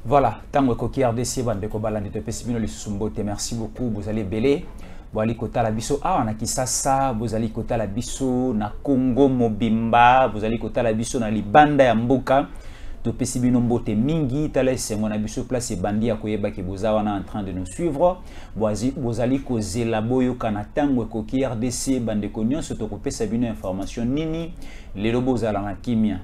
Voilà, tango koki RDC bande ko balandi to pesibino le susumbote. Merci beaucoup, vous allez belé. Boali kota la biso na Kisasa, vous allez kota la biso na Congo Mobimba, vous allez kota la biso na Libanda ya Mboka. To pesibino mbote mingi tala sengo na biso place bandi ya koyeba ke boza wana en train de nous suivre. Vous allez ko zela boyo kana tango koki RDC bande ko nyonso to ko pesa bino information nini lelo bozala na kimia.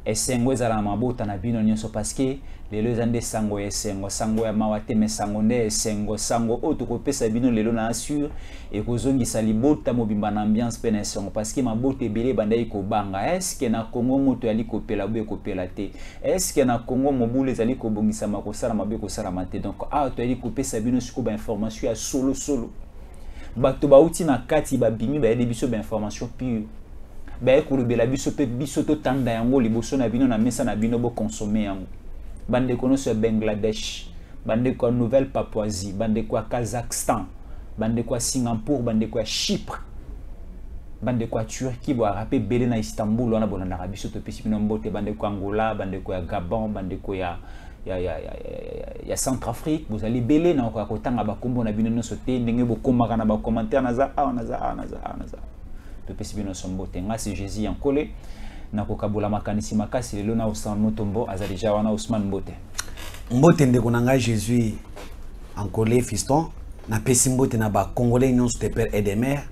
Esengo ezala mabota na bino nyonso parce que lelo zande sango esengo sango ya mawate me sango nde esengo sango oto ko pesa bino lelo na assure et ko zongisa libota mobimba na ambiance pe na esengo parce que mabota ebele bandai ko banga est-ce que na Congo moto ali ko pela boye ko pela te est-ce que na Congo mobule zali ko bongisa makosala mabe ko sala mate donc to ali ko pesa bino siko ba information ya solo bato ba uti na kati ba bimi ba yede biso ba information pure. Bae kulubela biso pe biso to tanda yango liboso na bino na mesa na bino bo consommer yango. Bande kono sur Bangladesh, bande ko Nouvelle Papouasie, bande ko Kazakhstan, bande ko Singapour, bande ko Chypre, bande ko Turquie bo rapé belé na Istanbul wana bona na biso to pesi bino mbote bande ko Angola, bande ko Gabon, bande ko ya Centrafrique, vous allez belé na ko tanga ba kombo na bino no sote ndenge bo komaka na ba commentaire naza. Pesibino sombote ngasi Jésus en collé na kokabula makanisi makasi lelo na Ousmane Mutombo azalija wana Ousmane Mbote mbote ndeko nanga Jésus en collé fiston na pesi mbote na ba congolais nyonso de père et de mère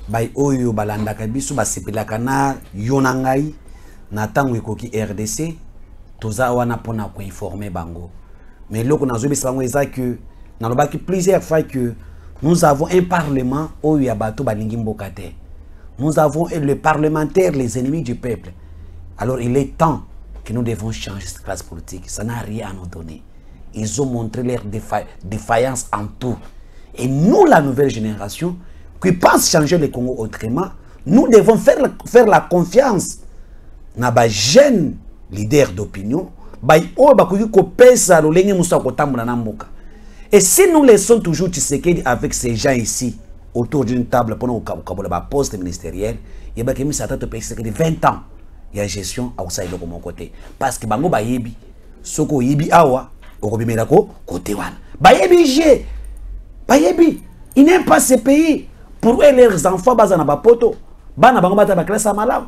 bay oyo balandaka biso basepelaka na yona ngai na tango ekoki RDC toza wana pona ko informer bango mais loko nazobisa bango eza que na lobaki plusieurs fois que nous avons un parlement oyo ya bato balingi mboka te. Nous avons les parlementaires, les ennemis du peuple. Alors il est temps que nous devons changer cette classe politique. Ça n'a rien à nous donner. Ils ont montré leur défaillance en tout. Et nous, la nouvelle génération, qui pense changer le Congo autrement, nous devons faire la confiance dans les jeunes leaders d'opinion. Et si nous laissons toujours Tshisekedi avec ces gens ici, autour d'une table pour un poste ministériel, il y a mis 20 ans. Il y a gestion à mon côté. Parce que bango bayebi, soko yebi awa, orobimelako côté wan. Bayebi, il n'aime pas ce pays. Pour eux, leurs enfants bazana ba poto, bana bango bata ba classe malamu.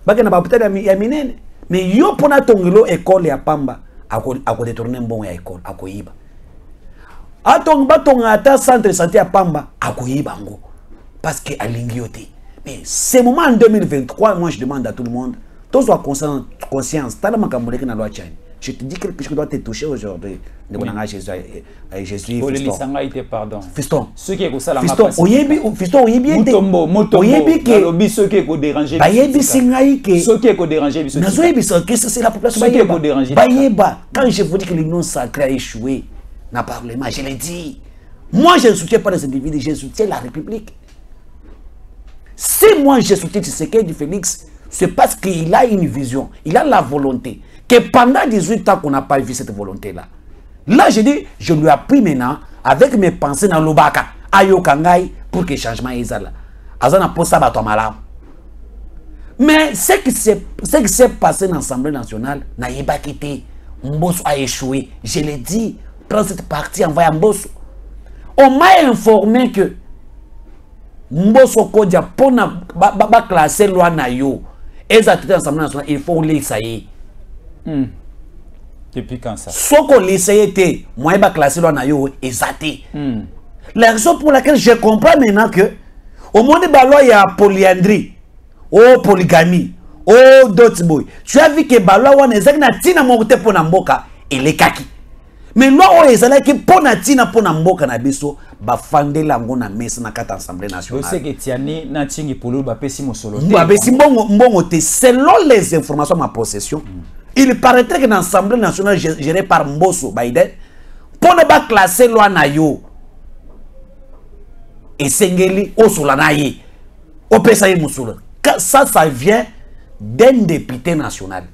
Bakena ba puta ya minene. Mais yo pona tongelo école ya pamba, ako détourner bon ya école, ako yiba. Atong batong ata centre santé à Pamba akoyibango parce que alingioté. Mais c'est moment en 2023, moi je demande à tout le monde, tous soient conscience, tala makamboleke na loi tchani. Je te dis quelque chose qui doit te toucher aujourd'hui. Jésus pardon. Fiston. Ceux qui écoutent ça la Fiston, Fiston oyebi ete. Oyebi ke ceux qui écoutent déranger. Bayebi singai ke. Ceux qui écoutent déranger biso. Nazoyebi ça que c'est la population ceux qui écoutent déranger. Bayeba, quand je vous dis que l'union sacrée a échoué. N'a parlement, je l'ai dit. Moi, je ne soutiens pas les individus, je soutiens la République. Si moi, je soutiens Tshisekedi Félix, c'est parce qu'il a une vision, il a la volonté. Que pendant 18 ans qu'on n'a pas vu cette volonté-là. Là, je dis, je lui appuie maintenant, avec mes pensées dans l'Obaka, Ayokangai, pour que le changement soit là. Azana posa bato malam. Mais ce qui s'est passé dans l'Assemblée nationale, n'a pas quitté. Mbosso a échoué. Je l'ai dit. Prends cette partie, envoie à Mbosso. On m'a informé que Mbosso Kodia, pour classer loi na yo, et ça l'Assemblée nationale, il faut l'essayer. Depuis quand ça? Ce qu'on l'essaye, moi, je vais classer loi na yo, et ça la raison pour laquelle je comprends maintenant que, au monde de la loi, il y a polyandrie, polygamie, dotboy. Tu as vu que la loi, il y a une tina mokote pour Namboka, et les kaki. Mais loi o ezala ki pona tina pona mboka na biso ba fande lango na mesa na kata assemblée nationale. Je sais que tiani na tingi polo ba pesi mosolo. Ba pesi mbongo te selon les informations à ma possession. Il paraîtrait que dans l'assemblée nationale gérée par Mbosso Biden pona ba classer loi na yo. Et sengeli o solanaye. O pesa ye musolo. Ça vient d'un député national.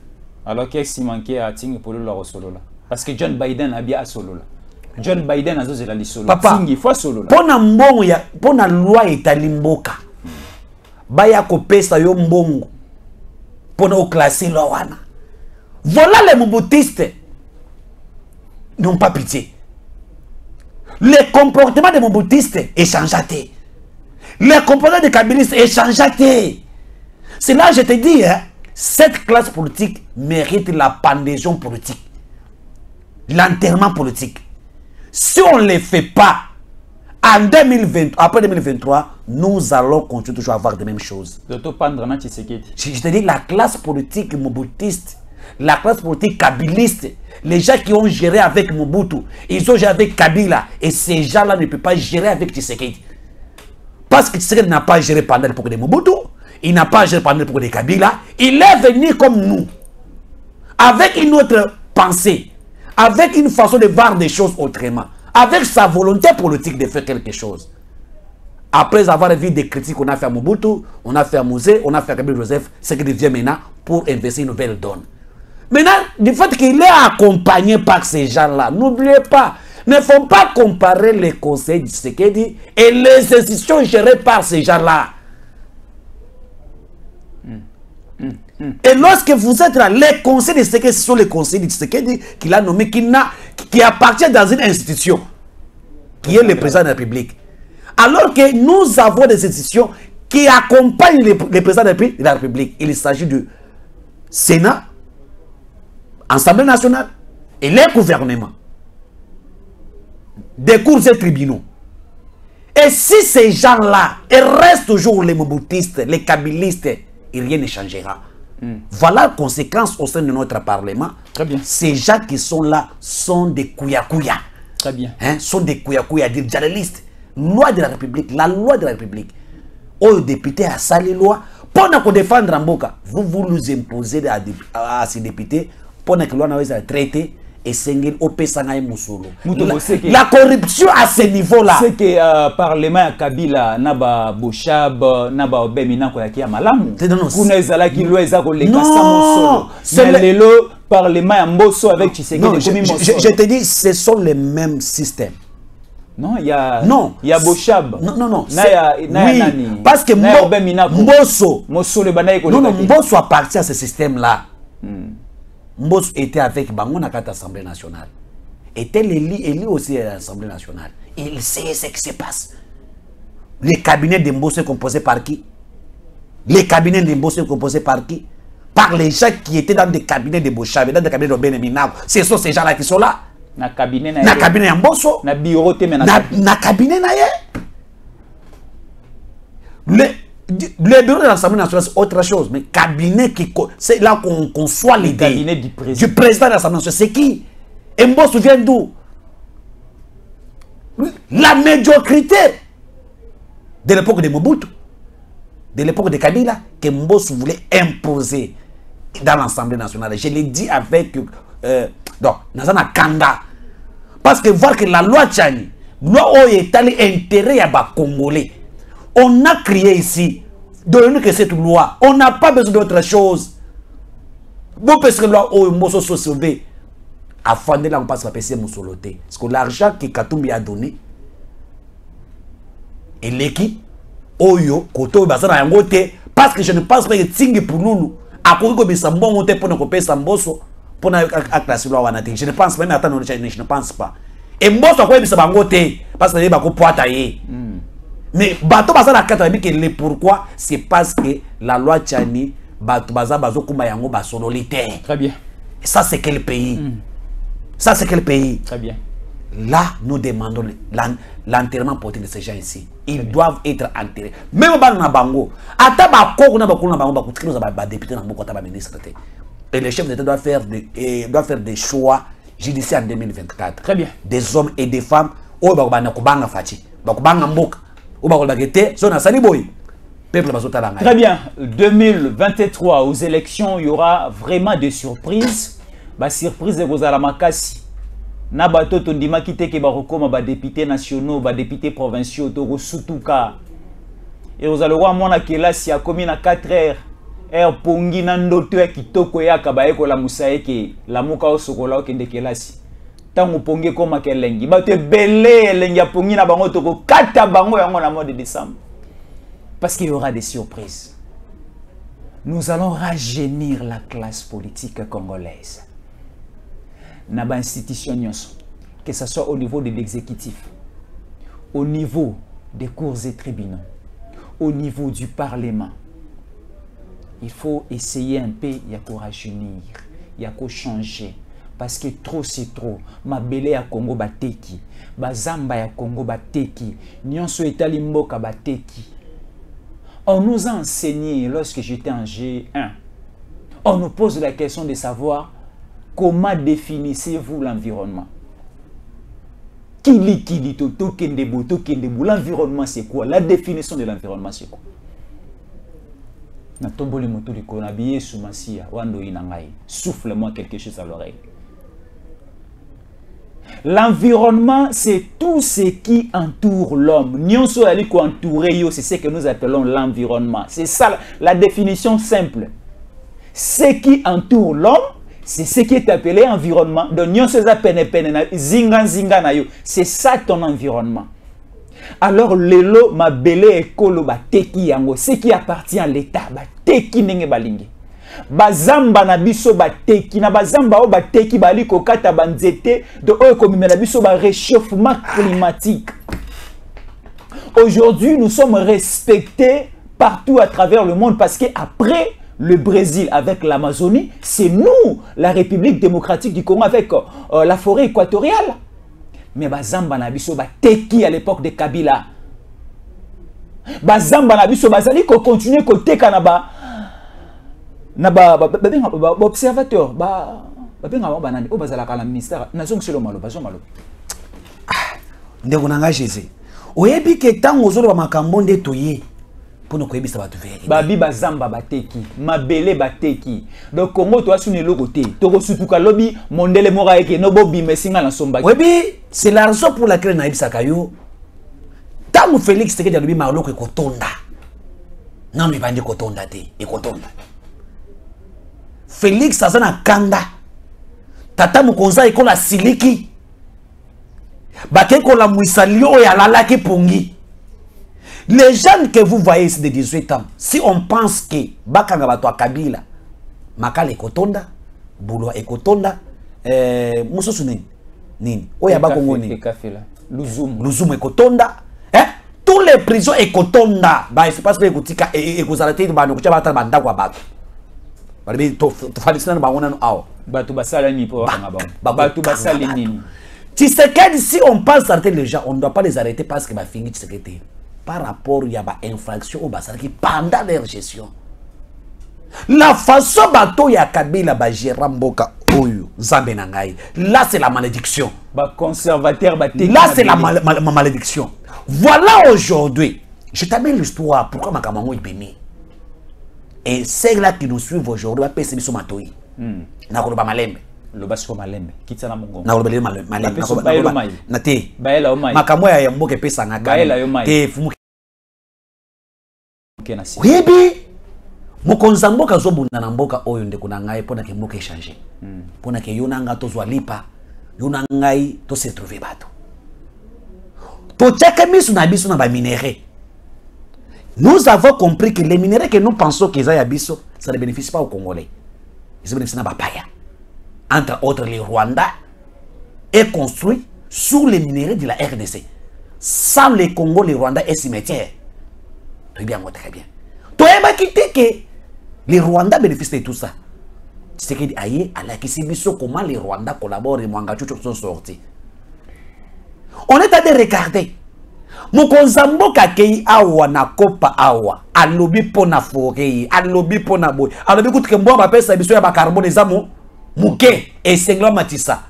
Alors qu'est-ce qui manquait à tingi polo la solo là? Parce que John Biden a bien solo là. John Biden a zozela li solo. Papa, tingi fois solo là. Pona mbongo ya pona loi italimboka. Baya ko pesa yo mbongo. Pona o classer loi wana. Voilà les mobutistes. n'ont pas pitié. Les comportements des Mobutistes échangent. Les comportements des Kabylistes échangent. C'est là que je te dis, hein, cette classe politique mérite la pendaison politique, l'enterrement politique. Si on ne les fait pas, en 2020, après 2023, nous allons continuer toujours à avoir les mêmes choses. Je te dis, la classe politique mobutiste, la classe politique kabyliste, les gens qui ont géré avec Mobutu, ils ont géré avec Kabila, et ces gens-là ne peuvent pas gérer avec Tshisekedi. Parce que Tshisekedi n'a pas géré pendant l'époque de Mobutu, il n'a pas géré pendant l'époque de Kabila, il est venu comme nous, avec une autre pensée, avec une façon de voir des choses autrement, avec sa volonté politique de faire quelque chose. Après avoir vu des critiques qu'on a fait à Mobutu, on a fait à Mouzé, on a fait à Kabila Joseph, ce qui devient maintenant pour investir une nouvelle donne. Maintenant, du fait qu'il est accompagné par ces gens-là, n'oubliez pas, ne faut pas comparer les conseils du Tshisekedi et les institutions gérées par ces gens-là. Et lorsque vous êtes là, les conseils de Tshisekedi, ce sont les conseils de Tshisekedi qu'il a nommé, qui appartient dans une institution, qui est le président de la République. Alors que nous avons des institutions qui accompagnent les présidents de la République. Il s'agit du Sénat, Assemblée nationale et les gouvernements, des cours et tribunaux. Et si ces gens-là restent toujours les mobutistes, les kabylistes, et rien ne changera. Voilà la conséquence au sein de notre Parlement. Très bien. Ces gens qui sont là sont des kouya-kouya. Très bien. Hein, sont des kouya-kouya, des journalistes. Loi de la République, la loi de la République. Aux députés à ça les lois. Pendant qu'on défend Ramboka, vous nous imposez à ces députés, pendant que l'on a traité, et Sengel Opé Sangaï Moussolo. La corruption à ce niveau-là. C'est que Parlement à Kabila, Naba Boshab, Naba Obemina Koyaki Amalam. Kuna ezala ki lo ezako le Kassamosolo. C'est le Parlement à Mbosso avec Tshisekedi. Je te dis, ce sont les mêmes systèmes. Non, il y a Boshab. Non. Oui, parce que Mbosso. Mbosso appartient à ce système-là. Mbosso était avec Bango dans l'Assemblée nationale. Était élu aussi à l'Assemblée nationale. Il sait ce qui se passe. Les cabinets de Mbosso sont composés par qui? Les cabinets de Mbosso sont composés par qui? Par les gens qui étaient dans des cabinets de Boshab, dans des cabinets de Beneminago. Ce sont ces gens-là qui sont là. Na cabinet de Mbosso. Na bureau te na cabinet na le bureau de l'Assemblée nationale, c'est autre chose. Mais cabinet, c'est là qu'on conçoit l'idée du président de l'Assemblée nationale. C'est qui? Et Mbosso vient d'où? La médiocrité de l'époque de Mobutu, de l'époque de Kabila, que Mbosso voulait imposer dans l'Assemblée nationale. Je l'ai dit avec... donc, Nazana Kanda. Parce que voir que la loi Tchani, loi est allée intérêt à Congolais. On a crié ici, donnez-nous que cette loi, on n'a pas besoin d'autre chose. Bon, parce que la loi Mosso se sauver, à fonder là, on passe à PC Moussoloté. Parce que l'argent que Katumbi a donné, et l'équipe, Oyo, Koto, Basana, Yangote, parce que je ne pense pas que Tingi pour nous, à quoi que Bissambon, monte pour nous couper Samboso, pour nous classer la loi. Je ne pense pas, mais attends, je ne pense pas. Et Mbosso, à quoi Bissambote, parce que les bako poitaillé. Mais bateau baza la carte que le pourquoi c'est parce que la loi Tchani bateau baza bazo kumba yango basololité. Très bien. Ça c'est quel pays? Ça c'est quel pays? Très bien. Là nous demandons l'enterrement politique de ces gens ici. Ils doivent être enterrés. Même ba na bango. Ata ba ko na ba ko na bango ba ko tikino ba député na mboko ta ba ministre té. Et le chef d'État doit faire des choix judiciaires en 2024. Très bien. Des hommes et des femmes o ba ko na ko banga fachi. Ba ko banga mboka. Très bien. 2023, aux élections, il y aura vraiment des surprises. Bah, surprise de Gozala Makasi. Nabato Tondima Kite Kebarokoma, bah, députés nationaux, bah, députés provinciaux, Togo Sutuka. Et vous allez voir, mon akela, si a commis à 4 heures, air pongi nandoto ya kitoko ya kabaeko la musaeke, la muka o sokola o kende kelasi. Tango pongi koma kelengi ba te belé elengi ya pongi na bango toko kata bango yango na mois de décembre parce qu'il y aura des surprises. Nous allons rajeunir la classe politique congolaise. Na ba institution nyonso que ce soit au niveau de l'exécutif, au niveau des cours et tribunaux, au niveau du Parlement. Il faut essayer un peu, il y a qu'à rajeunir, il y a qu'à changer. Parce que trop c'est trop. Ma belle ya Congo bateki, bazamba ya Congo bateki, nyonso etali mboka bateki. On nous a enseigné lorsque j'étais en G1. On nous pose la question de savoir comment définissez-vous l'environnement. L'environnement c'est quoi? La définition de l'environnement c'est quoi? Souffle-moi quelque chose à l'oreille. L'environnement, c'est tout ce qui entoure l'homme. C'est ce que nous appelons l'environnement. C'est ça la définition simple. Ce qui entoure l'homme, c'est ce qui est appelé environnement. C'est ça ton environnement. Alors, lelo, ma belle école, ba teki yango, ce qui appartient à l'État, ba teki nenge balingi. Bazamba na biso ba teki, na bazamba o ba teki bali kokata banzete, de oyo komimela biso ba réchauffement climatique. Aujourd'hui, nous sommes respectés partout à travers le monde parce que après le Brésil avec l'Amazonie, c'est nous, la République démocratique du Congo avec la forêt équatoriale. Mais bazamba na biso ba teki à l'époque de Kabila. Bazamba na biso bazali ko continuer ko teka na ba observateur ba benga ba banani o bazala kala ministère nation selo malo bazo malo. Ndeko nanga Jésus. Oyebi ke tango zolo ba makambo nde toye. Pono ko yebisa batu vérité. Babi bazamba bateki, mabele bateki. Donc Congo to asune lokote, to ko sutuka lobi mondele mora eke no bobi mesinga na somba. Oyebi, c'est la raison pour laquelle na yebisa kayo. Tango Félix teke lobi maloko e kotonda. Non mi bandi kotonda te, e kotonda. Félix azana kanda. Tata mukonza ekola siliki. Bakeko la muisalio ya lalaki pongi. Les jeunes que vous voyez ici de 18 ans, si on pense que Bakanga Bato Kabila, Makala Ekotonda, Bouloa Ekotonda, Moussosu Nini, Oya Bakongo Nini, Luzum Ekotonda, tous les prisons Ekotonda, bah, c'est parce que Ekotika et Ekozalate, Banokucha Bata Bandakwa Bato. Barbi, Tofalistan Baonan Ao. Batu Basalani pour Batu Basalini. Tshisekedi, si on pense d'arrêter les gens, on ne doit pas les arrêter parce que ma fille Tshisekedi. Par rapport à une infraction au Basaraki pendant leur gestion. La façon bateau ya Kabila ba Jéramboka Oyo Zambenangai. Là c'est la malédiction. Ba conservateur ba là c'est la malédiction. Voilà aujourd'hui. Je t'amène l'histoire pourquoi Makamango est béni. Et c'est là qui nous suivent aujourd'hui va passer sur Matoi. Na ko ba malembe. Le basiko malembe kitana mongo na ko malembe na te baela o mai makambo ya mboke pesa ngaka baela yo mai te fumu kena si webi mokonza mboka zo bunda na mboka oyo ndeko na ngai pona ke mboka changer pona ke yona nga to zwa lipa yona ngai to se trouver bato to chaka misu na biso na ba minéraux. Nous avons compris que les minéraux que nous pensons qu'ils ont biso ça ne bénéficie pas aux Congolais, ils bénéficient na ba paya. Entre autres, le Rwanda est construit sur les minéraux de la RDC. Sans le Congo, le Rwanda est cimetière. Très bien, très bien. Tu as quitté que le Rwanda bénéficie de tout ça. Tu sais qu'il y a la question comment le Rwanda collabore et Mwangachucho sont sortis. On est allé regarder. Mokonzambo kakei awa na kopa awa. Alobi pona forêt, alobi pona boy. Alobi kutuke mboa ba pesa biso ya ba carbone zamo. Mouké et Sengla Matissa.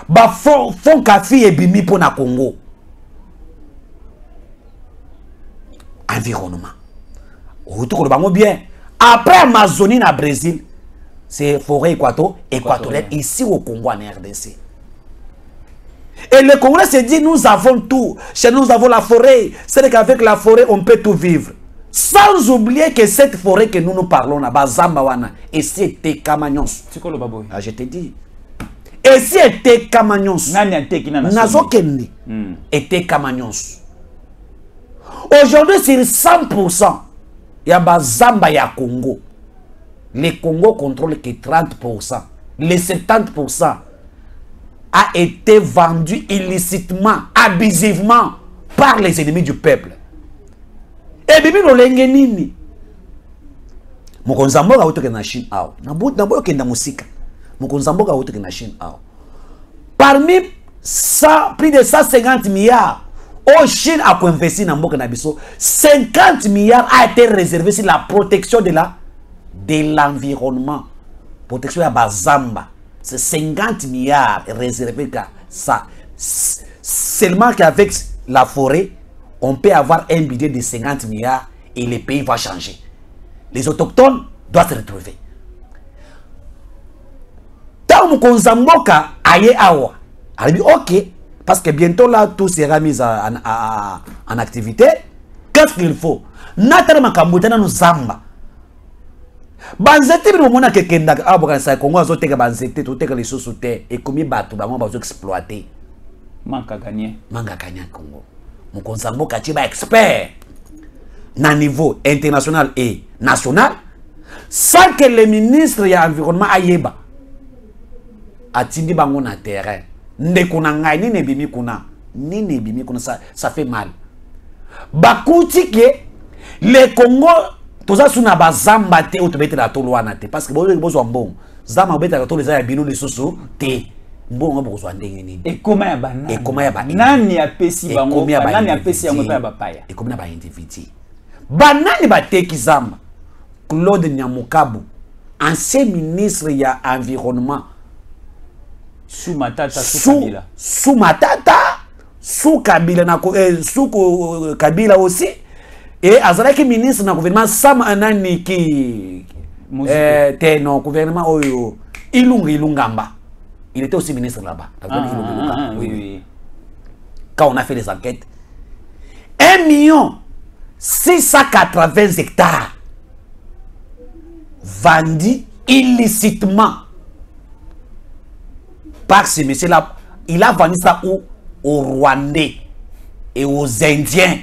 Ba fond kafi et bimi pour na Congo. Environnement. Retour le bien. Après Amazonie na Brésil, c'est forêt équatoriale ici au Congo en RDC. Et le Congolais se dit nous avons tout. Chez nous avons la forêt. C'est qu'avec la forêt on peut tout vivre. Sans oublier que cette forêt que nous parlons là-bas, Zambawana, et c'était Kamanyons. Ah, je te dis. Et si était Kamanyons, Nazokende, était Kamanyons. Aujourd'hui, sur 100%, il y a Zamba ya Congo. Le Congo contrôle que 30%. Les 70%, a été vendu illicitement, abusivement par les ennemis du peuple. Et bibi no lenge nini? Mokonzamboka utoke na Chine ao. Naboyo kenda musika. Mokonzamboka utoke na Chine ao. Parmi ça, plus de 150 milliards, au Chine a investi dans Mboka Nabiso, 50 milliards a été réservé sur la protection de l'environnement. Protection de Bazamba. C'est 50 milliards réservés à ça. Seulement qu'avec la forêt, on peut avoir un budget de 50 milliards et le pays va changer. Les autochtones doivent se retrouver. Tant Mokonzamboka aye awa, elle dit ok, parce que bientôt là tout sera mis en activité. Qu'est-ce qu'il faut? Natana makambutana no zamba. Banzete bi mona ke kenda aboka sa Congo azoteka banzete toteka les sous-terre et combien bato bango bazo exploiter. Manka gagner Congo. Mokonzamboka ti ba expert na niveau international et national sans que le ministre de l'environnement ayeba atindi bango na terrain ndeko na ngai ni nebimi kuna ça fait mal bakuti ke le Congo toza suna bazamba te otobete la tolwana te parce que bozo mbongo zama obeta la tolo za bino lisusu te mbongo bozo ndenge nini et comment ya banani nani apesi bango nani apesi yango pa ba paya et comment ba individu banani bateki zamba Claude Nyamukabu ancien ministre ya environnement sous matata sous matata sous Kabila na sous Kabila aussi et azalaki ministre na gouvernement Sam Anani ki non gouvernement oyo Ilungamba il était aussi ministre là-bas oui. Quand on a fait les enquêtes 1 680 hectares vendus illicitement par ce monsieur-là. Il a vendu ça aux Rwandais et aux Indiens.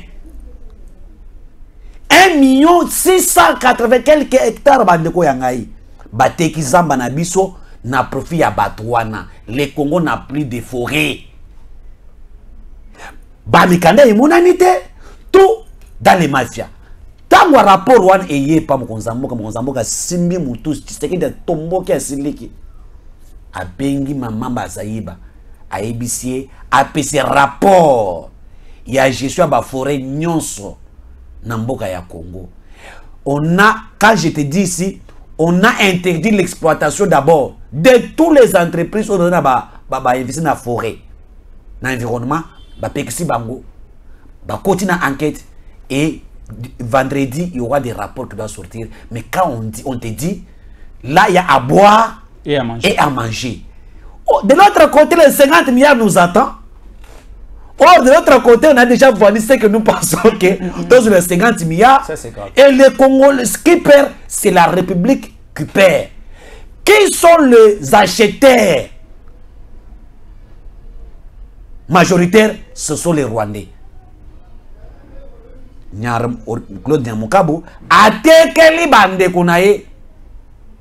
1 680 quelques hectares bandeko yangai. Bateki zamba na biso na profit ya batwana. Le Congo n'a plus de forêt. Bamikanda imunanite tout dans les mafias. Tant que rapport one eye pa Mokonzamboka simbi mutu tseki de tomboki asiliki. Abengi maman Bazaïba a ébissé a PC rapport il y a gestion ba forêt nyonso na mboka ya Congo. On a, quand je te dis ici, on a interdit l'exploitation d'abord de toutes les entreprises on a ba investir na forêt na environnement ba pekisi bango ba continue enquête et vendredi il y aura des rapports qui doivent sortir. Mais quand on te dit là il y a à boire et à manger. Oh, de l'autre côté, les 50 milliards nous attendent. Or, de l'autre côté, on a déjà vendu ce que nous pensons que dans les 50 milliards. Ça, et les Congolais, ce qui perd, c'est la République qui perd. Qui sont les acheteurs majoritaires? Ce sont les Rwandais. Claude Nyamukabu a tekeli bande kunaye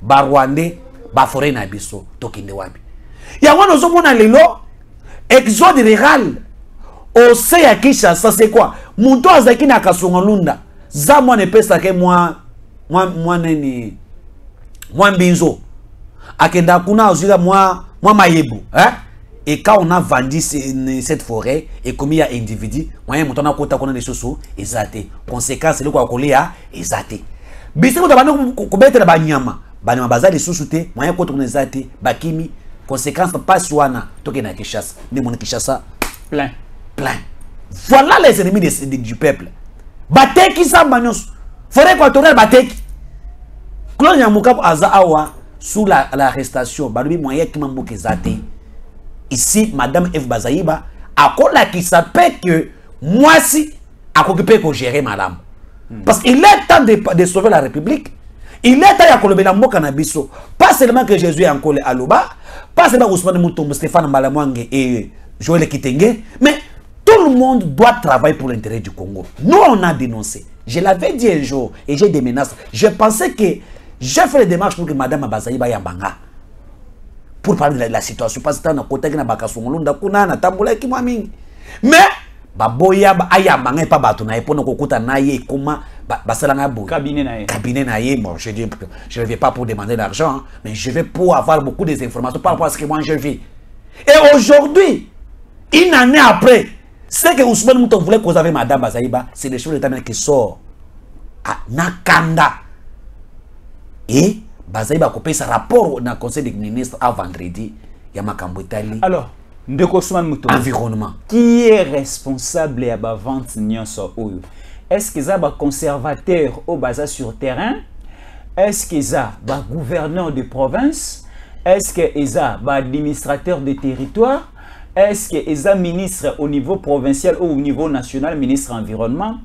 ba Rwandais ba forêt na biso tokinde wapi ya wana zomona lelo exode rural au se ya Kinshasa. C'est quoi muntu azaki na kasonga lunda za mwana pesa ke mwa neni mwa mbinzo akenda kuna azira mwa mayebu et quand on a vendu cette forêt et comme il y a individu moyen muntu na kota kona des choses ezate conséquence le kwa kolia ezate bisiko tabana kubetela banyama banyama bazali susute moyen koto ezate bakimi conséquence pas soana toke na Kinshasa ni mon Kinshasa plein voilà les ennemis du peuple bateki samba nyos forêt équatoriale bateki Claude Nyamukabu aza awa sous l'arrestation balubi moyen ki mambo kezate ici madame Eve Bazaïba a kola qui s'appelle que moi si a occupé ko gérer madame parce qu'il est temps de sauver la République. Il est temps de kolobela mboka na biso. Pas seulement que Jésus est encore à Loba, pas seulement Ousmane Mutombo, Stéphane Malamwange et Joël Kitenge, mais tout le monde doit travailler pour l'intérêt du Congo. Nous, on a dénoncé. Je l'avais dit un jour et j'ai des menaces. Je pensais que j'ai fait les démarches pour que Madame Bazaïba Yambanga. pour parler de la situation parce que na côté na bakasongolo ndakuna na tambola ki mwa mingi mais baboya ba aya manga pa bato na epona kokuta na ye comment basala nga boy cabinet na ye bon je dis je ne vais pas pour demander l'argent mais je vais pour avoir beaucoup des informations par rapport à ce que moi je vis et aujourd'hui une année après c'est que Ousmane Mouton voulait causer avec madame Bazaïba c'est des choses de l'État qui sort à Nakanda et Bazaïba a coupé sa rapport dans le conseil des ministres à vendredi. Il y a Makambo Itali. Alors, Ndeko Ousmane Mouton, environnement. Qui est responsable de la vente Nyonso Oyo? Est-ce que ça va conservateur au bazar sur terrain? Est-ce que ça va gouverneur de province? Est-ce que ça va administrateur de territoire? Est-ce que ça ministre au niveau provincial ou au niveau national, ministre environnement?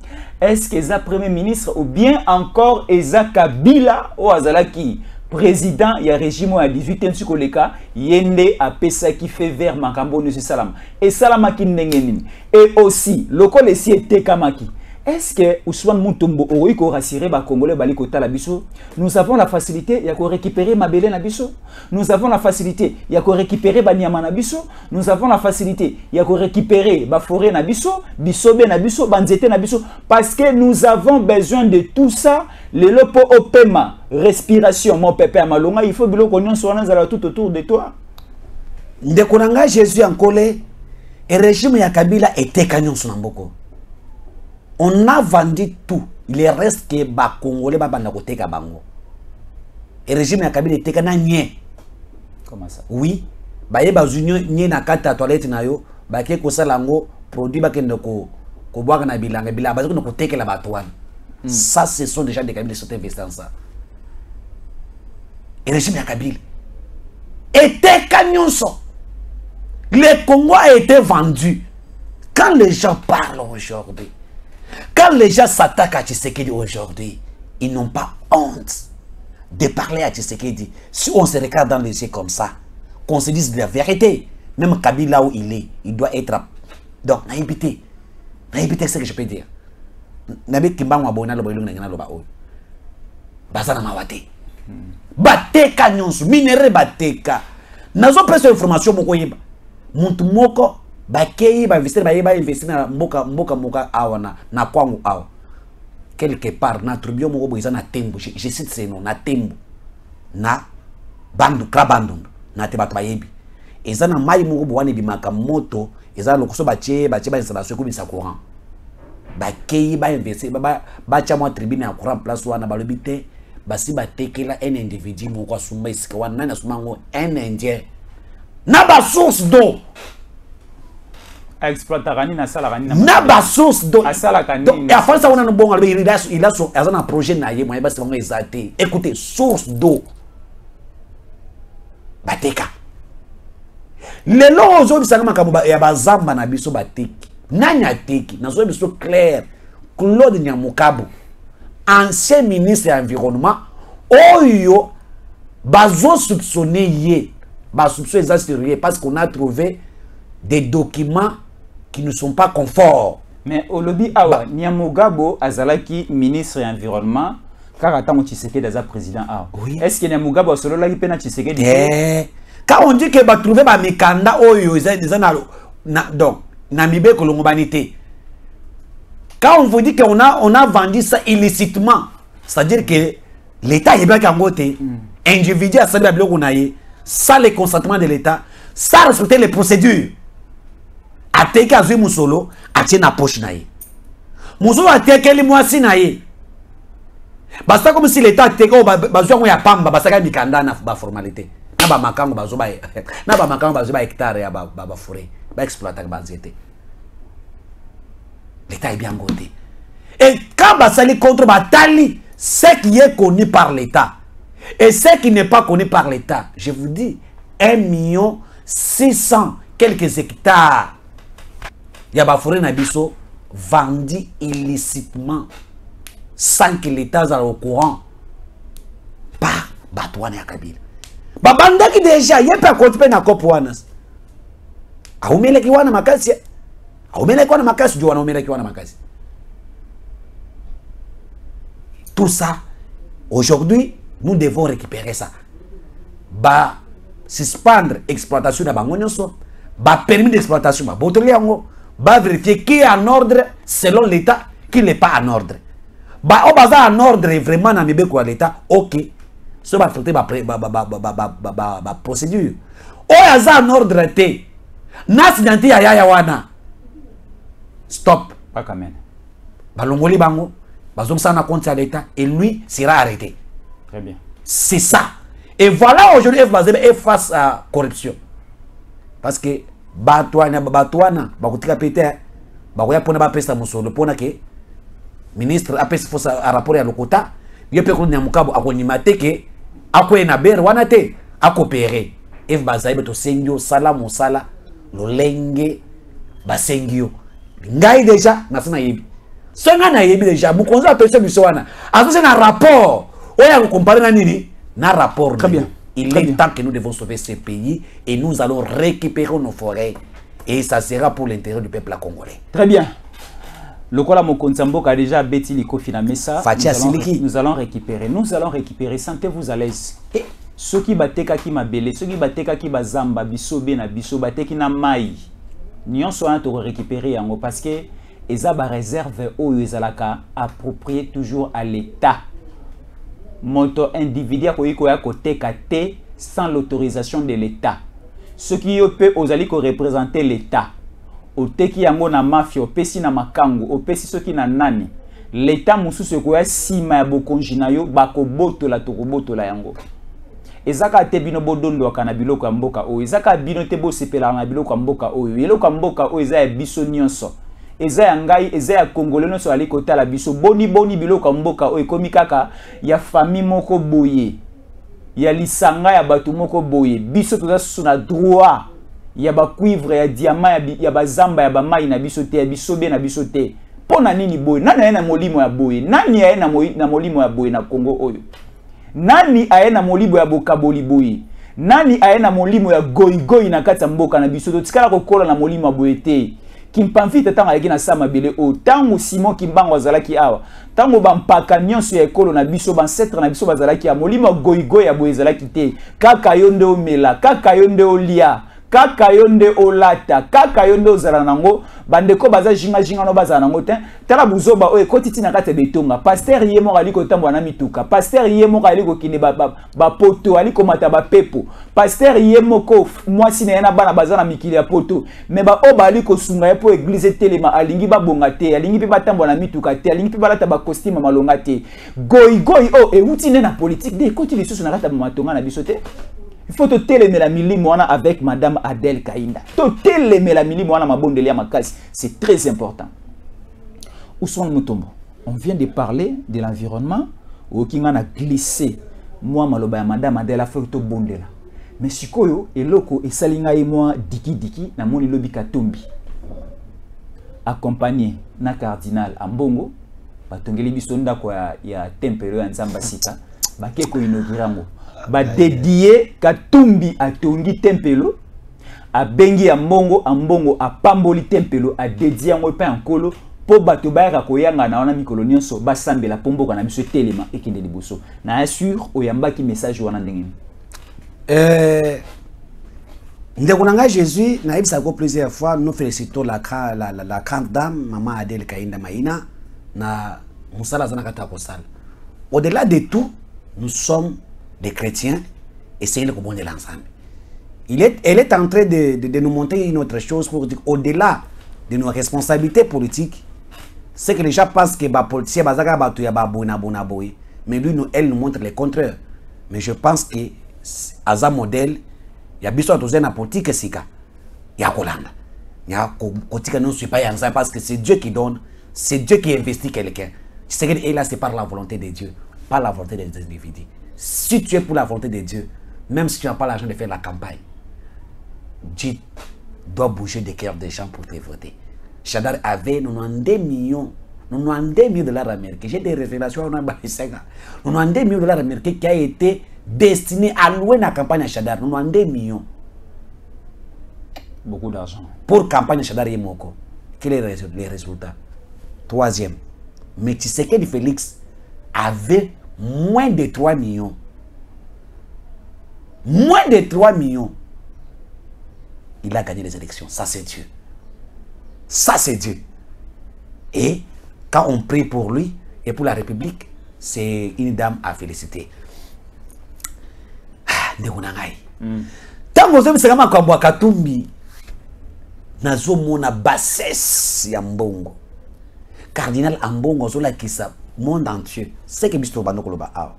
Est-ce que ça premier ministre ou bien encore ça Kabila ou Azalaki? Président, il y a régime à 18 ans sur le cas, Yende a pesa qui fait vers Makambo de Salam. Et Salamaki Nengenin. Et aussi, le col ici était Kamaki. Est-ce que Ousmane Moutombo aurait rassuré les Congolais Balikota Labiso? Nous avons la facilité, il y a qu'à récupérer Mabélé Nabiso. Nous avons la facilité, il y a qu'à récupérer Banyama Nabiso. Nous avons la facilité, il y a qu'à récupérer Baforé Nabiso, Bisobe Nabiso, Banzete Nabiso. Parce que nous avons besoin de tout ça. Le lopo opema, respiration, mon pépé Malonga, il faut que nous soyons tout autour de toi. Ndekonanga Jésus en colère, et le régime ya Kabila était canyon sur Namboko. On a vendu tout. Il reste que les Congolais ne sont pas bango. Le régime de Kabila était canyon. Comment ça? Oui. Baye bazunyo nye na kata toilette na yo, ba ke ko salango produit ba ke ndoko ko boaka na bilanga bilanga ba ko no tekela batwana. Ça ce sont déjà des Kabila qui sont investis dans ça. Le régime de Kabila était canyon. Le Congo a été vendu. Quand les gens parlent aujourd'hui, quand les gens s'attaquent à Tshisekedi aujourd'hui, ils n'ont pas honte de parler à Tshisekedi. Si on se regarde dans les yeux comme ça, qu'on se dise de la vérité, même Kabila où il est, il doit être... Donc, naïbité. Naïbité, c'est ce que je peux dire. Nabi Kimba Mwabona, le boyou n'a pas eu. Bazana Mawate. Bateka nyonsu, minere bateka. Nazo pesa information moko yeba. Muntu moko bakei ba investir na mboka awana na kwangu awa. Quelque part na tribio moko boiza na tembo, je cite ce nom na tembo. Na bandu krabandu na te bato bayebi. Eza na mai moko bwana bimaka moto, eza lokoso bache ba installation ko bisa courant. Bakei ba investir ba cha mo tribune ya courant place wana balobi te. Basi batekela un individu moko asumba isika wana nani asumba ngo un indien na ba source d'eau exploitarani na sala rani na ba source d'eau asala kanini donc et afin ça on a no bon il a son un projet na ye moyen basi bango exacté écoutez source d'eau bateka lelo ozo bisanga makambo ya bazamba na biso bateki nani ateki nazo biso clair Claude Nyamukabo ancien ministre de l'environnement, oyo bazo soupçonné yé, soupçonné sérieux parce qu'on a trouvé des documents qui ne sont pas conformes. Mais au lobby awa Nyamugabo azalaki ministre de l'environnement, car attends Tshisekedi déjà président awa. Oui. Est-ce que Nyamugabo solo la pena Tshisekedi? Quand on dit que ba trouver ba mikanda oyo donc na mibe kolongobanité. Quand on vous dit qu'on a vendu ça illicitement, c'est-à-dire que l'État est bien qu'en côté, individu à savoir sans le consentement de l'État, sans respecter les procédures. A teke azui musolo, a tien na poche naye. Musolo a teke li mwasi naye. Basta comme si l'État a teke o bazou ya pamba, basta ka mikanda na ba formalité. Na ba makango bazou ba na ba makango bazou ba hectare ya ba forêt, ba exploiter ba nzete. L'État est bien goûté. Et quand Bassali contre Batali, ce qui est connu par l'État et ce qui n'est pas connu par l'État, je vous dis, 1 600 quelques hectares, Yabafouré Nabiso vendu illicitement sans que l'État soit au courant par Batouane et Kabila. Babanda qui déjà, il n'y a pas de na kopouanas. Aoumele qui wana makasi. Tout ça, aujourd'hui, nous devons récupérer ça. suspendre l'exploitation de bango nyonso, ba permis d'exploitation ba botoli yango, ba vérifier qui est en ordre selon l'état, qui n'est pas en ordre. Ba o baza en ordre vraiment na mibeko ya l'état, OK. So ba traiter ba procédure. O yaza en ordre te. Na signanti ya yaya wana. Stop. Pas quand même. Balongoli bango, bazomsa na compte à l'état et lui sera arrêté. Très bien. C'est ça. Et voilà aujourd'hui FBAZEB est face à corruption. Parce que Batouana, Bakutika Peter, Bakoya Pona Bapesta Moussolo, Pona ke, ministre Apes Fosa a rapport à l'Okota, Yopé Kounamukabo, Akonimate ke, Akwe Naber, Wanate, a coopéré. FBAZEB to Sengyo, Sala Moussala, Lolenge, Basengyo. Ngai déjà, Nasana Yebi. Songa na Yebi déjà, Moukonza a pensé Missoana. Associé un rapport. Oya comparer na nini na rapport. Très bien. Il est temps que nous devons sauver ce pays et nous allons récupérer nos forêts et ça sera pour l'intérêt du peuple congolais. Très bien. Le Kola Mokonsambo a déjà bêti les ça. Nous allons récupérer. Nous allons récupérer. Sentez-vous à l'aise. Et ceux qui battent qui m'a belé, ceux qui battent qui bazamba, bisobe na bisoba qui na mai. Nous allons récupérer parce que les a réserve au Yuzalaka approprié toujours à l'État. Moto individuel koya côté KT sans l'autorisation de l'État. Ce qui peut osali ko représenter l'État. O teki yango na mafia, o pesi na makango, o pesi soki na nani. L'État mususu koya sima ya bokonji na yo bako boto la tokoboto la yango. Ezaka te bino bodondo akana biloko ya mboka o. Ezaka bino te bo sepela na biloko ya mboka o. Biloko ya mboka o eza ya biso nyonso. Eza ya ngai, eza ya Congolais nyonso ali kotala biso boni biloko mboka o ekomi kaka ya famille moko boye. Ya lisanga ya batu moko boye. Biso toza sous na droit ya ba cuivre ya diamant ya ba zamba ya ba mai na biso te ya biso be na biso te. Pona nini boye? Nani aye na molimo ya boye? Nani aye na molimo ya boye na Congo oyo? Nani aye na molimo ya bokaboli boye? Nani aye na molimo ya goigoi na kati ya mboka na biso? Totikala kokola na molimo ya boye te. Kimpamfite tanga yaki na sama bele o tango Simon Kimbango azalaki awa tango bampaka nyonso ya ekolo na biso bancetre na biso bazalaki ya molimo goigo ya boye ezalaki te kaka yo nde omela kaka yo nde olia kaka yo nde olata kaka yo nde ozala nango bandeko baza jinga no bazala nango te tala buzoba o ekotiti na kati betonga pasteur ye moko ali kotambola na mituka pasteur ye moko ali kokine ba poto ali komata ba pepo pasteur ye moko mwasi na yana bana bazala mikili ya poto me ba oba ali kosunga ye po église telema alingi babonga te alingi pe batambola na mituka te alingi pe balata ba costume malonga te goi o euti ne na politique de ekoti lisusu na kati matonga na biso te. Il faut te télémer milimo avec Madame Adèle Kainda. Te télémer la milimo ma bondelia makasi. C'est très important. Ousmane Mutombo, on vient de parler de l'environnement. Au Kingan a glissé. Moi, maloba Madame Adèle a fait tout bondela. Mais sikoyo et loko et salinga et moi diki na moni lobi katombi. Accompagné na cardinal Ambongo. Batongeli bisonda kwa ya tempero ya Nzamba sika. Bakeko inaugurango. Ba dédié Katumbi a tongi tempelo a bengi ambongo a pamboli tempelo a dédié ngo pe ankolo po bato ba koyanga na wana mikolo nyonso ba sambela pombo kana biso telema ekende liboso na assure oyamba ki message wana ndenge ndeko nanga Jésus na ibisa ko plusieurs fois nous félicitons la grande dame maman Adèle Kainda Maina na musala zana kata ko sala au-delà de tout nous sommes des chrétiens, essayez de comprendre l'ensemble. Elle est en train de nous montrer une autre chose pour dire au-delà de nos responsabilités politiques, c'est que les gens pensent que les politiciens mais lui, elle nous montre le contraire. Mais je pense que à ce modèle, il y a besoin de la politique, il y a Kolanda. Il y a politique non pas ensemble parce que c'est Dieu qui donne, c'est Dieu qui investit quelqu'un. C'est que là, c'est par la volonté de Dieu, pas la volonté des individus. Si tu es pour la volonté de Dieu, même si tu n'as pas l'argent de faire la campagne, Dieu doit bouger des cœurs des gens pour te voter. Chadar avait 92 millions de dollars américains. J'ai des révélations on a 92 millions de dollars américains qui a été destiné à louer la campagne à Chadar. 92 millions. Beaucoup d'argent. Pour campagne Chadar Yemoko. Quels sont les résultats? Troisième. Mais tu sais que Félix avait moins de 3 millions. moins de 3 millions, il a gagné les élections. Ça, c'est Dieu. Ça, c'est Dieu. Et quand on prie pour lui et pour la République, c'est une dame à féliciter. Tant que vous avez Katumbi, nazo mona bassesse ya mbongo. Cardinal Ambongo zola kisa monde entier. C'est que bisto bano koloba ah.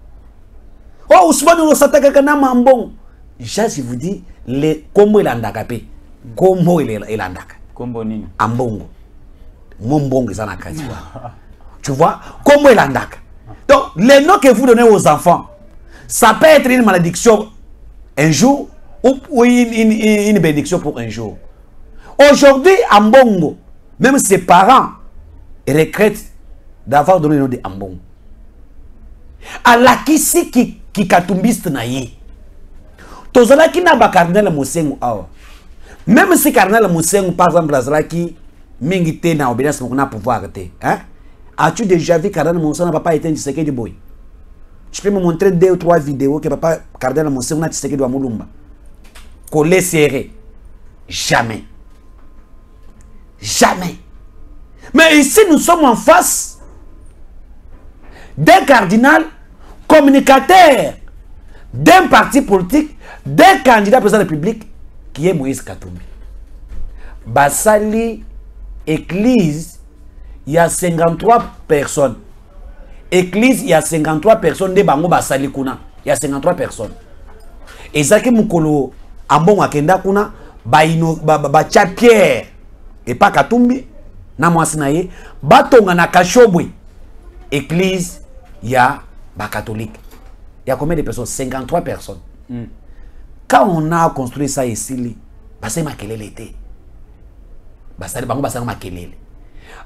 Oh Ousmane no sataka kana mbongo. Je vous dis les combo il andaka pe. Combo il andaka. Combo nini? Ambongo. Mbongo ça na kati wa. Tu vois combo il andaka. Donc les noms que vous donnez aux enfants, ça peut être une malédiction un jour ou une bénédiction pour un jour. Aujourd'hui, Ambongo, même ses parents regrettent d'avoir donné le nom de Ambongo. À la kisi qui katumbiste na ye. Tozala ki na ba cardinal Mosengo awa. Même si cardinal Mosengo par exemple azala ki mingi te na obédience mo na pouvoir te, hein? As-tu déjà vu cardinal Mosengo na papa était un Tshisekedi boy? Je peux me montrer 2 ou 3 vidéos que papa cardinal Mosengo na Tshisekedi wa Mulumba. Collé serré. Jamais. Jamais. Mais ici, nous sommes en face d'un cardinal communicateur, d'un parti politique, d'un candidat président de la République qui est Moïse Katumbi. Basali, église, il y a 53 personnes. Église, il y a 53 personnes de Bango Basali Kuna. Il y a 53 personnes. Et ça qui Moukolo, Ambon Akenda Kuna, Bacha Pierre. Et pas Katumbi, na mwasinaye, batonga na Kashobwe, église, il y a ba catholique. Il y a combien de personnes? 53 personnes. Quand on a construit ça ici, c'est makelele était. Basali bango basali makelele.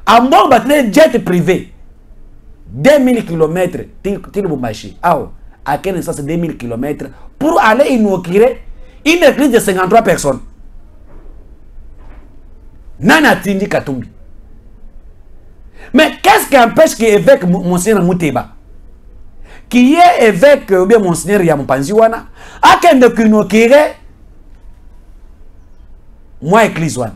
Ambon batne jet privé. 2000 km til Bumbashi. À quel sens 2000 km pour aller inaugurer une église de 53 personnes. Nana Tindi Katumbi. Mais qu'est-ce qui empêche que évêque Monseigneur Mouteba, qui est évêque ou bien Monseigneur Yampanziwana, a qu'un de inaugurer moi église wana.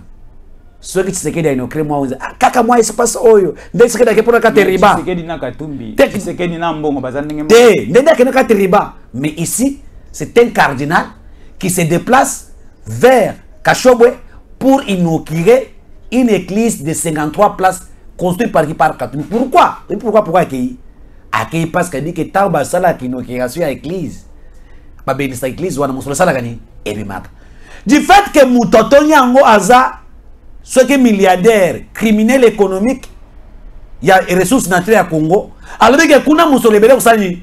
Ceux qui se quedent inaugurer moi kaka moi se passe oyo. Ndé se quedent pour la Kateriba. Se quedent na Katumbi. Se quedent na Mbongo bazandenge. Ndé na Kateriba. Mais ici, c'est un cardinal qui se déplace vers Kashobwe pour inaugurer une église de 53 places construite par Katumbi. Pourquoi? Et pourquoi accueillir? Accueillir parce qu'il dit que Tauba Sala qui inauguration à l'église. Pas bien cette église ou à mon sala gagné. Et bien du fait que Moutoto Nyango Aza, ce qui est milliardaire, criminel économique, il y a des ressources naturelles à Congo. Alors que Kuna Moussolebele Osani,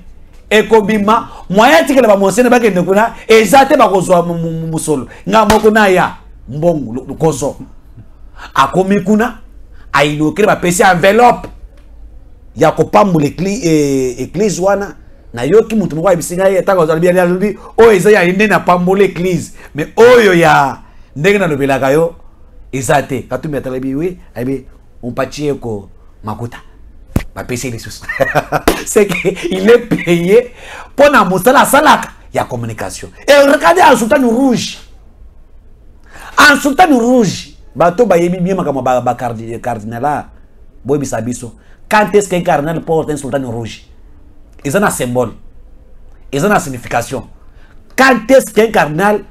Ekobima, moyen que la Monsienne Baké Nekuna, et Zate Bakozo Moussolo, Namokuna ya, Mbongo, le Koso. A Komikuna, a inauguré ma PC enveloppe. Il y a Kopambo l'église wana. Na yoki mutu mwa ibisinga ya taka ozalibia ya lubi o eza ya inde na pambo l'église mais oyo ya ndenge na lobelaka yo ezate Katumbi atalabi oui abi on patie ko makuta ba PC les sous c'est qu'il est payé pour na musala salaka ya communication et regardez en sultan rouge bato ba yebi bien makama ba cardinala boy bisabiso quand est-ce qu'un cardinal porte un sultan rouge? Ils ont un symbole. Ils ont une signification. Quand est-ce qu'un cardinal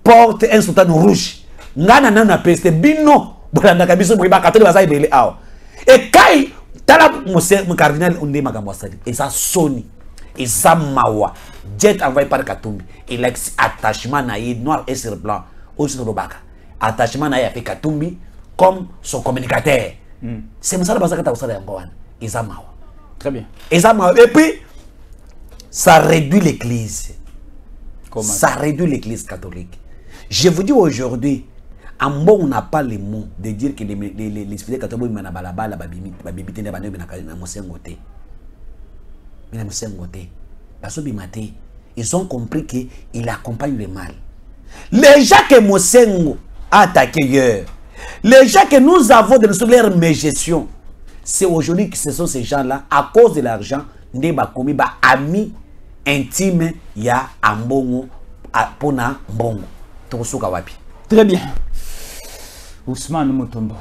porte un sultan rouge? Ngana nana peste bino. Et quand tala mon cardinal on dit magamwasali. Et ça sonne. Et ça mawa. Jet envoyé par Katumbi. Il a attachement naïe noir et sur blanc. Au sur le baka. Attachement naïe avec Katumbi comme son communicateur. C'est ça le bazar que tu as usé encore. Et ça mawa. Très bien. Et ça mawa. Et puis ça réduit l'église. Comment? Ça réduit l'église catholique. Je vous dis aujourd'hui, en bon, on n'a pas les mots de dire que les fidèles catholiques ils ont compris qu'il accompagne le mal. Les gens que Mosengo a attaqué hier, les gens que nous avons de leur mégestion, c'est aujourd'hui que ce sont ces gens-là, à cause de l'argent, des amis intime ya Ambongo pona mbongo tokosuka wapi. Très bien. Ousmane Mutombo,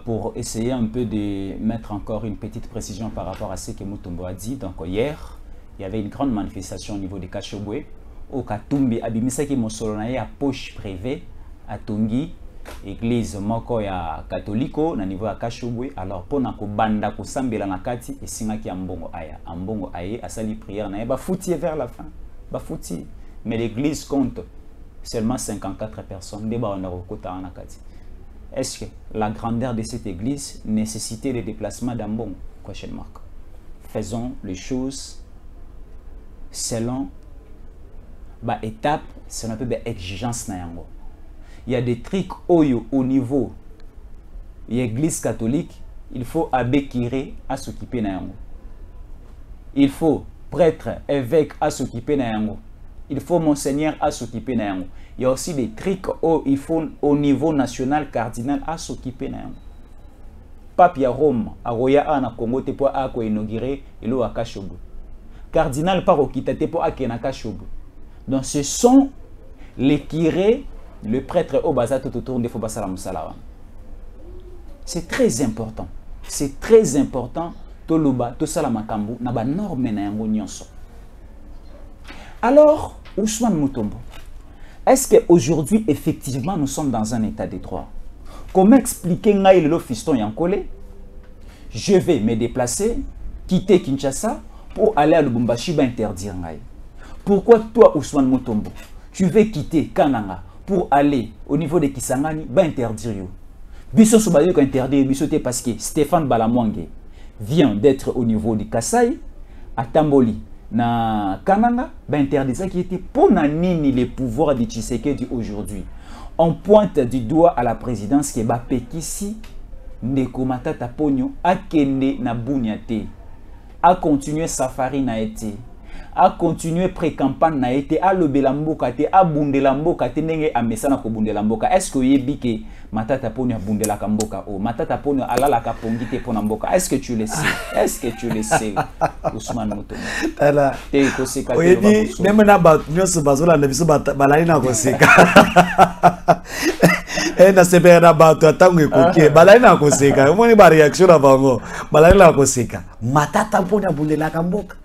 pour essayer un peu de mettre encore une petite précision par rapport à ce que Mutombo a dit. Donc hier, il y avait une grande manifestation au niveau de Kachobwe. Au Katumbi, Abimisaki Mosolonaye à poche privée à Tongi, église moko ya catholico na niveau ya Kachobwe. Alors pour nako banda ko sambela na kati et singaki ambongo aya asali prière na ba fouti vers la fin. Ba fouti. Mais l'église compte seulement 54 personnes. Est-ce que la grandeur de cette église nécessitait le déplacement d'Ambongo? Question mark. Faisons les choses selon étape, selon un peu d'exigence. Il y a des trucs au niveau de l'église catholique, il faut abbé kiré à s'occuper. Il faut prêtre, évêque à s'occuper. Il faut monseigneur à s'occuper. Il y a aussi des trucs où il faut au niveau national cardinal à s'occuper. Pape à Rome, à Roya à Congo, te pour à inaugurer et l'eau à Kashobu. Cardinal par Okita te pour à Kashobu. Donc ce sont les curés, le prêtre au bazar tout autour de Fobasala Moussalawa. C'est très important. C'est très important. Toluba, Tosalamakambu, n'a pas norme na yango nyonso. Alors, Ousmane Mutombo, est-ce qu'aujourd'hui, effectivement, nous sommes dans un état de droit? Comment expliquer Ngaï le fiston Yankole? Je vais me déplacer, quitter Kinshasa pour aller à Lubumbashi, interdire Ngaï. Pourquoi toi, Ousmane Mutombo, tu veux quitter Kananga pour aller au niveau de Kisangani, interdire yo? Bisso Sobayo interdire Bisso parce que Stéphane Balamwange vient d'être au niveau du Kasaï, à Tamboli. Na Kananga, interdit qui était pour nini les pouvoirs de Tshisekedi aujourd'hui. On pointe du doigt à la présidence qui est Bapekisi, Ndeko Matata Ponyo, a kende na bunyate, a continué safari na été, a continué pré-campagne na été, a lobelamboka te, a bundelamboka te, nenge a mesana ko bundelamboka. Est-ce que yebike Matata Ponyo a bundelaka mboka o Matata Ponyo alala ka pongite pona mboka? Est-ce que tu le sais? Est-ce que tu le sais? Ousmane Mutombo. Tala. Te ko seka te. Oyedi même na ba nyoso bazola na biso balali na ko seka. Na sepera na ba to tango ekoke balali na ko seka. Omoni ba réaction na bango. Balali na ko seka. Matata Ponyo bundelaka mboka.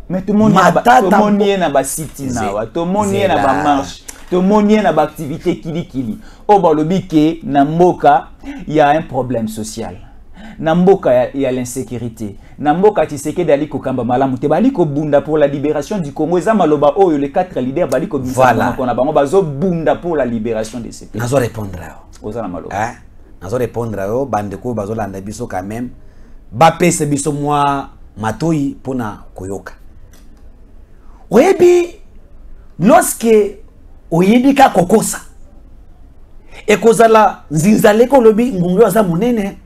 Mais tout le monde y a ba city nawa, tout le monde y a ba marche, tout le monde y a ba activité kili. Au Balobiké, Namboka, il y a un problème social. Namboka, il y a l'insécurité. Namboka, tu sais que Daliko Kamba Malamute, Baliko Bunda pour la libération du Congo, Zamaloba, oh, les 4 leaders, Baliko Bunda, qu'on a Bazo Bunda pour la libération de ces pays. Nazo répondre. Nazo répondre, Bandeko, Bazolanda Biso quand même. Bapé, c'est Biso moi, Matoi, Pona Koyoka. Oyebi, lorsque oyebika kokosa, et kozala nzinzale kolobi ngungi waza munene,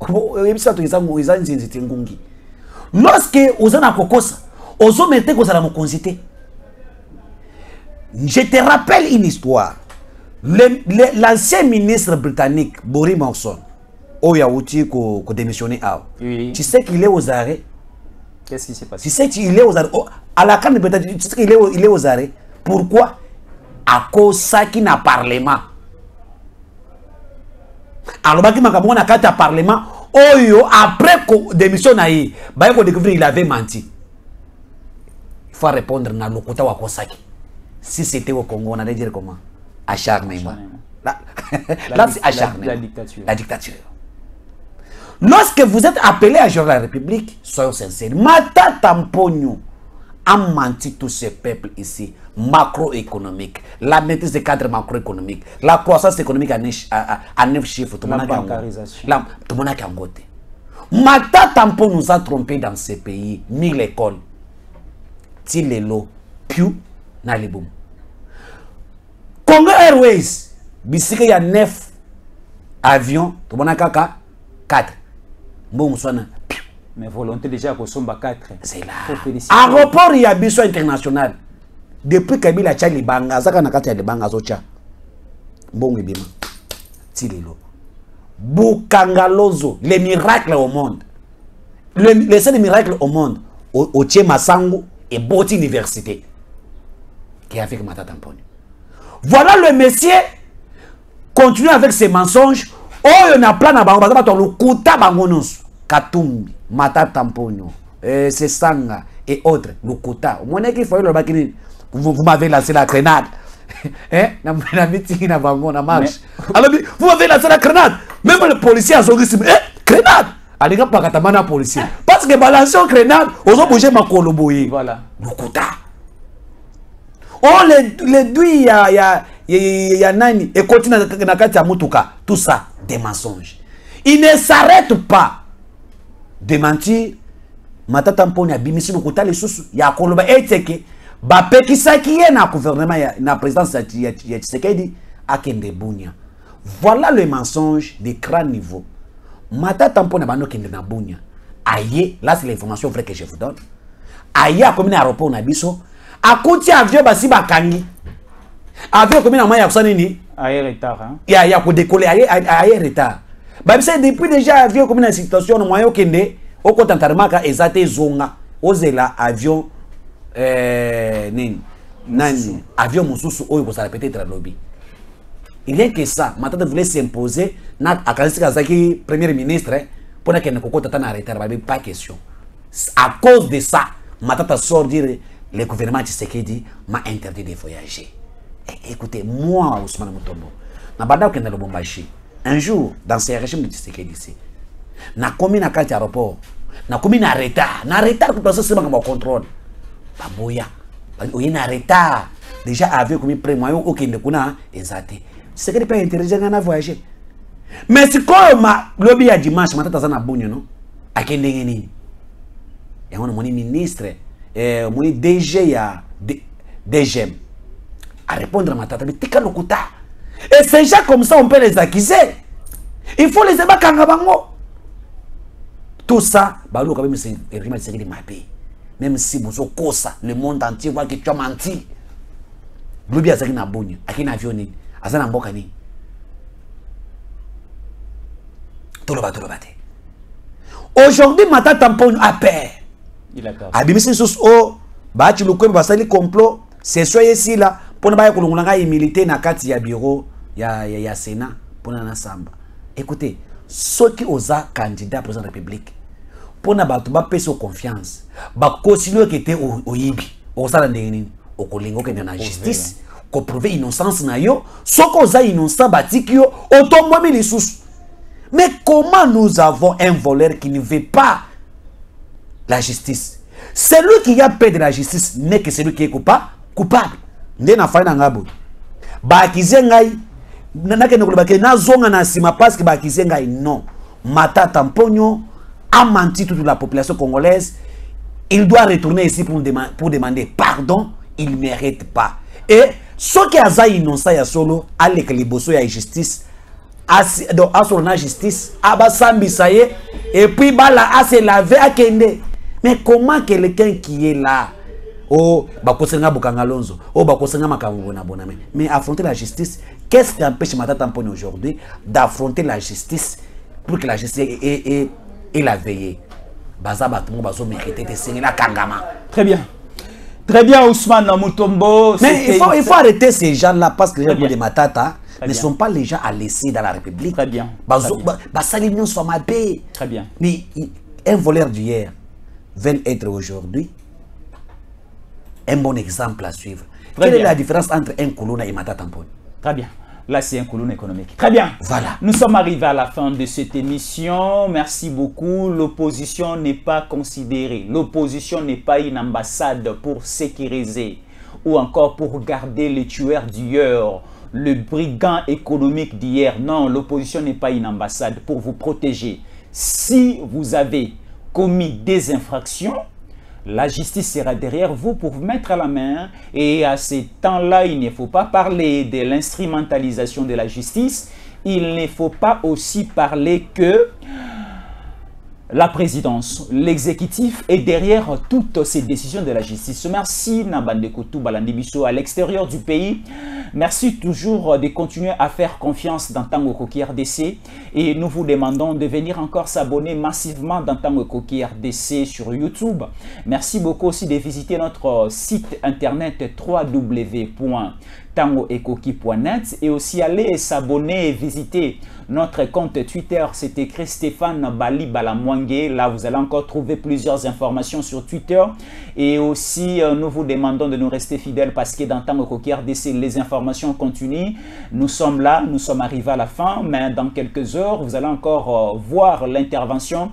oyebi sa to iza nzinzite ngungi. Lorsque ozana kokosa, ozo mete kozala mokonzite. Je te rappelle une histoire. L'ancien ministre britannique, Boris Johnson, Oyawuti ko démissionné à. Tu sais qu'il est aux arrêts. Qu'est-ce qui s'est passé? Tu sais qu'il est aux arrêts. À la canne peut-être, tu sais qu'il est aux arrêts. Pourquoi? À cause ça qui n'a parlement. Alors, il a carte à parlement. Oh, après démission, il a découvert qu'il avait menti. Il faut répondre à l'okota wa Kosaki. Si c'était au Congo, on allait dire comment? Acharnement. Là, c'est acharnement. La dictature. La dictature. Lorsque vous êtes appelé à gérer la République, soyons sincères. Matata Ponyo a menti tous ces peuples ici, macroéconomique, la maîtrise des cadres macroéconomiques, la croissance économique à 9 chiffres, tout le monde a kangoté. Matata Ponyo nous a trompés dans ces pays, 1000 écoles, Tilelo, Piu, Naliboum. Congo Airways, il y a 9 avions, tout le monde a 4. Bon, mais volonté déjà pour somba 4. C'est là. Aéroport il y a besoin international. Depuis Kabila Tchali Banga, Zaka Nakata de Banga Zocha. Bon et bien. Tilelo. Bukangalozo, les miracles au monde. Les seuls miracles au monde. Oche Masango, et Boti Université qui est avec Matata Mponyo. Voilà le monsieur continue avec ses mensonges. Oh, il y a plein de bango, le Kouta Bangonos, Katumbi, Matata Mponyo, Sesanga et autres, le Kouta. Mon équipe, vous m'avez lancé la grenade. Na meeting na bango na marche. Alors vous m'avez lancé la grenade. Même le policier a son risque. Grenade. Allez pas katamana policier. Parce que balancer une grenade, on a bougé ma coloboye. Voilà. Le Kouta. Oh les deux il y a nani et continue na kati ya mutuka. Tout ça des mensonges. Il ne s'arrête pas de mentir. Matata Mponyo bimisi le Kouta les sous ya koloba eteke. Bapekisa qui est dans le gouvernement, dans la présidence de Tshisekedi, à Kende Bunia. Voilà le mensonge de grand niveau. Matata Mponyo n'a pas Kende Bunia. Aïe, là c'est l'information vraie que je vous donne. Aïe, à combien d'aéroports on a biso. À côté avion, basi bakangi. Avion combien de moyens à nini? Aïe retard, hein? Il y a pour décoller, aïe retard. Babisa depuis déjà avion combien de situation de moyens Kende, au côté Antarmaka, ezate zonga, ozela avion. Nani avion mususu oyo ko ça peut-être la lobby. Il y a que ça, Matata voulait s'imposer na Akalisi Kazaki premier ministre pour que ne kokota tana arrêter pas question. À cause de ça, Matata sort dire le gouvernement Tshisekedi m'a interdit de voyager. Écoutez, moi Ousmane Mutombo, na banda ko na Lubumbashi, un jour dans ce régime de Tshisekedi ici, na commis na carte aéroport, na commis na retard pour passer sur le contrôle. Baboya, il y a un retard. Déjà, avec comme près moyen, aucun de kuna, exact. C'est que les pays intelligents à voyager. Mais si comme lobby à dimanche, Matata Zana Bougno, non? À quel niveau? Et on a mon ministre, mon DG, ya DGM, à répondre à Matata, mais t'es qu'à l'okuta. Et c'est déjà comme ça, on peut les accuser. Il faut les ébattre en gabango. Tout ça, Balou, quand même, c'est de ma paix. Même si vous avez le monde entier voit que tu as menti. Blobi a zaki na boni, aki na avion ni, azana mboka ni. Toloba te. Aujourd'hui, Matata Mponyo a peur. Il a peur. Abimisi sus o, ba ti lukwe ba sali complot, c'est soyez ici là, pour ne pas kulungulanga imilité na kati ya bureau ya Sénat pour na samba. Écoutez, ceux qui osent candidat président de la République pour na batu ba peso confiance ba continuer qui était au yibi au sala ndeni au kolingo ke na justice ko prouver innocence na yo soko za innocent batiki yo otombo mi lisusu. Mais comment nous avons un voleur qui ne veut pas la justice? Celui qui a peur de la justice n'est que celui qui est coupable. Ndena faina ngabo ba akize ngai na ke nokoloba ke na zonga na sima parce que ba akize ngai non. Matata Mponyo a menti toute la population congolaise. Il doit retourner ici pour demander pardon. Il ne mérite pas. Et ce qui a innocent ya solo, avec les bosso ya justice, donc à son justice, abasambi ça y est, et puis bala a se laver à kende. Mais comment quelqu'un qui est là, oh bakosenga bukanga lonzo, oh bakosenga makambo na boname, mais affronter la justice, qu'est-ce qui empêche Matata Mponyo aujourd'hui d'affronter la justice pour que la justice ait la veillée? Très bien. Très bien, Ousmane Mutombo. Mais il faut arrêter ces gens-là parce que les gens de Matata ne sont pas les gens à laisser dans la République. Très bien. Très bien. Mais un voleur d'hier vient être aujourd'hui un bon exemple à suivre. Quelle est la différence entre un Koulouna et Matata Mponyo? Très bien. Là, c'est un colonne économique. Très bien. Voilà. Nous sommes arrivés à la fin de cette émission. Merci beaucoup. L'opposition n'est pas considérée. L'opposition n'est pas une ambassade pour sécuriser ou encore pour garder les tueurs d'hier, le brigand économique d'hier. Non, l'opposition n'est pas une ambassade pour vous protéger. Si vous avez commis des infractions, la justice sera derrière vous pour vous mettre à la main. Et à ce temps-là, il ne faut pas parler de l'instrumentalisation de la justice. Il ne faut pas aussi parler que la présidence, l'exécutif est derrière toutes ces décisions de la justice. Merci Nabande Koutou Balandibiso à l'extérieur du pays. Merci toujours de continuer à faire confiance dans Tango Koki RDC et nous vous demandons de venir encore s'abonner massivement dans Tango Koki RDC sur YouTube. Merci beaucoup aussi de visiter notre site internet www.tangoekoki.net et aussi aller s'abonner et visiter notre compte Twitter. C'est écrit Stéphane Bali Balamwange. Là, vous allez encore trouver plusieurs informations sur Twitter. Et aussi, nous vous demandons de nous rester fidèles parce que dans Tango Koki RDC, les informations continuent. Nous sommes là, nous sommes arrivés à la fin, mais dans quelques heures, vous allez encore voir l'intervention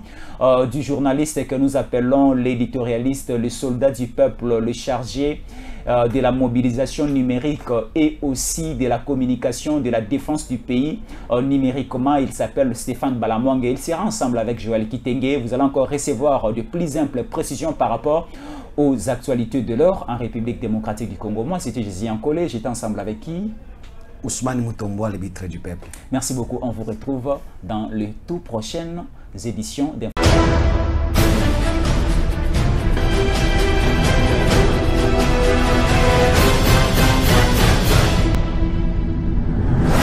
du journaliste que nous appelons l'éditorialiste, le soldat du peuple, le chargé de la mobilisation numérique et aussi de la communication, de la défense du pays numériquement. Il s'appelle Stéphane Balamwange. Il sera ensemble avec Joël Kitenge. Vous allez encore recevoir de plus amples précisions par rapport aux actualités de l'heure en République démocratique du Congo. Moi, c'était Jésus Nkole. J'étais ensemble avec qui? Ousmane Mutombo, l'arbitre du peuple. Merci beaucoup. On vous retrouve dans les tout prochaines éditions d'informations.